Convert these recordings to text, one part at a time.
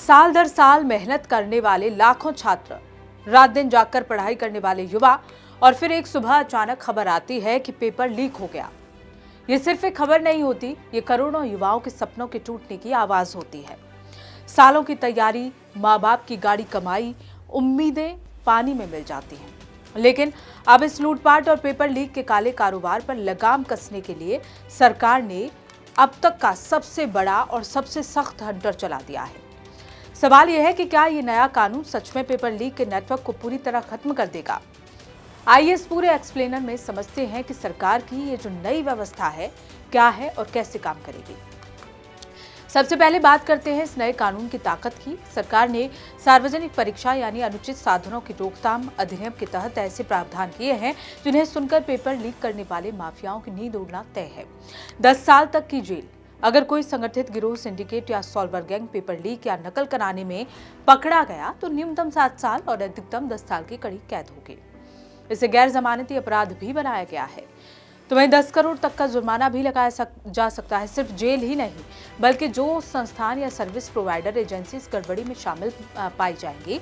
साल दर साल मेहनत करने वाले लाखों छात्र, रात दिन जागकर पढ़ाई करने वाले युवा, और फिर एक सुबह अचानक खबर आती है कि पेपर लीक हो गया। ये सिर्फ एक खबर नहीं होती, ये करोड़ों युवाओं के सपनों के टूटने की आवाज होती है। सालों की तैयारी, माँ बाप की गाड़ी कमाई, उम्मीदें पानी में मिल जाती हैं। लेकिन अब इस लूटपाट और पेपर लीक के काले कारोबार पर लगाम कसने के लिए सरकार ने अब तक का सबसे बड़ा और सबसे सख्त हंटर चला दिया है। सवाल यह है कि क्या ये नया कानून सच में पेपर लीक के नेटवर्क को पूरी तरह खत्म कर देगा? आइए इस पूरे एक्सप्लेनर में समझते हैं कि सरकार की ये जो नई व्यवस्था है क्या है और कैसे काम करेगी। सबसे पहले बात करते हैं इस नए कानून की ताकत की। सरकार ने सार्वजनिक परीक्षा यानी अनुचित साधनों की रोकथाम अधिनियम के तहत ऐसे प्रावधान किए हैं जिन्हें सुनकर पेपर लीक करने वाले माफियाओं की नींद उड़ना तय है। 10 साल तक की जेल। अगर कोई संगठित गिरोह, सिंडिकेट या सॉल्वर गैंग पेपर लीक या नकल कराने में पकड़ा गया तो न्यूनतम 7 साल और अधिकतम 10 साल की कड़ी कैद होगी। इसे गैर जमानती अपराध भी बनाया गया है। तो वहीं 10 करोड़ तक का जुर्माना भी लगाया जा सकता है। सिर्फ जेल ही नहीं, बल्कि जो संस्थान या सर्विस प्रोवाइडर एजेंसी इस गड़बड़ी में शामिल पाई जाएंगी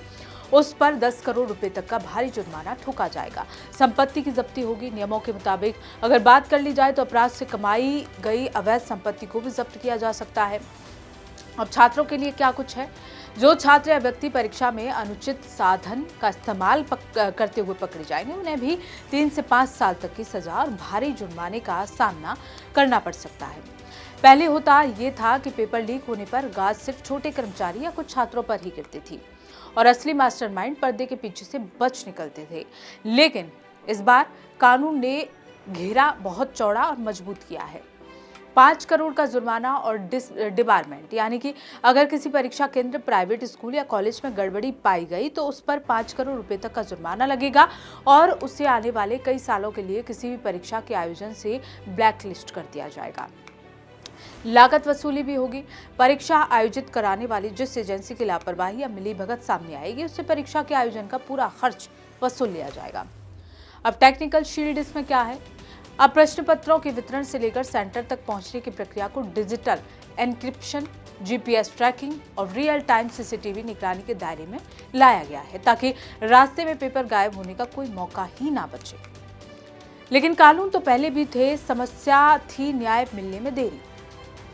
उस पर 10 करोड़ रुपए तक का भारी जुर्माना ठोका जाएगा। संपत्ति की जब्ती होगी। नियमों के मुताबिक अगर बात कर ली जाए तो अपराध से कमाई गई अवैध संपत्ति को भी जब्त किया जा सकता है। अब छात्रों के लिए क्या कुछ है? जो छात्र या व्यक्ति परीक्षा में अनुचित साधन का इस्तेमाल करते हुए पकड़े जाएंगे उन्हें भी 3 से 5 साल तक की सजा और भारी जुर्माने का सामना करना पड़ सकता है। पहले होता ये था कि पेपर लीक होने पर गाज सिर्फ छोटे कर्मचारी या कुछ छात्रों पर ही गिरती थी और असली मास्टरमाइंड पर्दे के पीछे से बच निकलते थे। लेकिन इस बार कानून ने घेरा बहुत चौड़ा और मजबूत किया है। 5 करोड़ का जुर्माना और डिबारमेंट, यानी कि अगर किसी परीक्षा केंद्र, प्राइवेट स्कूल या कॉलेज में गड़बड़ी पाई गई तो उस पर 5 करोड़ रुपए तक का जुर्माना लगेगा और उसे आने वाले कई सालों के लिए किसी भी परीक्षा के आयोजन से ब्लैक लिस्ट कर दिया जाएगा। लागत वसूली भी होगी। परीक्षा आयोजित कराने वाली जिस एजेंसी की लापरवाही या मिलीभगत सामने आएगी उससे परीक्षा के आयोजन का पूरा खर्च वसूल लिया जाएगा। अब टेक्निकल शील्ड इसमें क्या है? अब प्रश्न पत्रों के वितरण से लेकर सेंटर तक पहुंचने की प्रक्रिया को डिजिटल एन्क्रिप्शन, जीपीएस ट्रैकिंग और रियल टाइम सीसीटीवी निगरानी के दायरे में लाया गया है ताकि रास्ते में पेपर गायब होने का कोई मौका ही ना बचे। लेकिन कानून तो पहले भी थे, समस्या थी न्याय मिलने में देरी।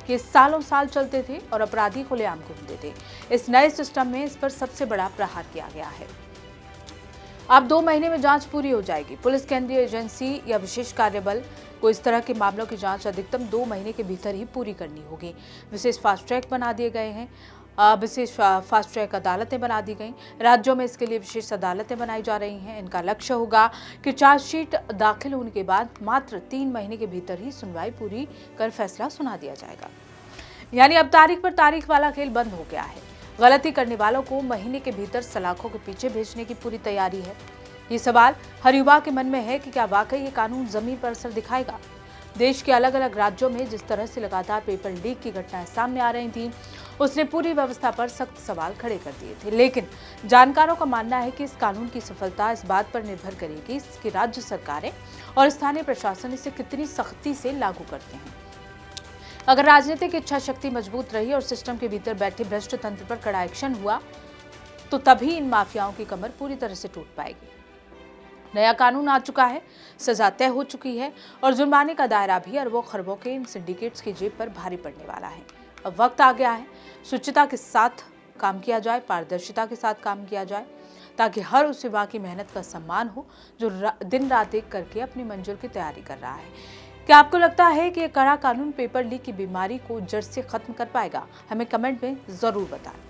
केस सालों साल चलते थे और अपराधी खुलेआम घूमते थे। इस नए सिस्टम में इस पर सबसे बड़ा प्रहार किया गया है। अब 2 महीने में जांच पूरी हो जाएगी। पुलिस, केंद्रीय एजेंसी या विशेष कार्यबल को इस तरह के मामलों की जांच अधिकतम 2 महीने के भीतर ही पूरी करनी होगी। विशेष फास्ट ट्रैक बना दिए गए हैं। विशेष फास्ट ट्रैक अदालतें बना दी गई। राज्यों में इसके लिए विशेष अदालतें बनाई जा रही हैं। इनका लक्ष्य होगा कि चार्जशीट दाखिल होने के बाद मात्र 3 महीने के भीतर ही सुनवाई पूरी कर फैसला सुना दिया जाएगा। यानी अब तारीख पर तारीख वाला खेल बंद हो गया है। गलती करने वालों को महीने के भीतर सलाखों के पीछे भेजने की पूरी तैयारी है। ये सवाल हर युवा के मन में है कि क्या वाकई ये कानून जमीन पर असर दिखाएगा? देश के अलग अलग राज्यों में जिस तरह से लगातार पेपर लीक की घटनाएं सामने आ रही थीं, उसने पूरी व्यवस्था पर सख्त सवाल खड़े कर दिए थे। लेकिन जानकारों का मानना है कि इस कानून की सफलता इस बात पर निर्भर करेगी कि राज्य सरकारें और स्थानीय प्रशासन इसे कितनी सख्ती से लागू करते हैं। अगर राजनीतिक इच्छा शक्ति मजबूत रही और सिस्टम के भीतर बैठे भ्रष्ट तंत्र पर कड़ा एक्शन हुआ तो तभी इन माफियाओं की कमर पूरी तरह से टूट पाएगी। नया कानून आ चुका है, सजा तय हो चुकी है और जुर्माने का दायरा भी अरबों खरबों के इन सिंडिकेट्स की जेब पर भारी पड़ने वाला है। अब वक्त आ गया है शुचिता के साथ काम किया जाए, पारदर्शिता के साथ काम किया जाए ताकि हर उस युवा की मेहनत का सम्मान हो जो दिन रात एक करके अपनी मंजिल की तैयारी कर रहा है। क्या आपको लगता है कि ये कड़ा कानून पेपर लीक की बीमारी को जड़ से खत्म कर पाएगा? हमें कमेंट में जरूर बताएं।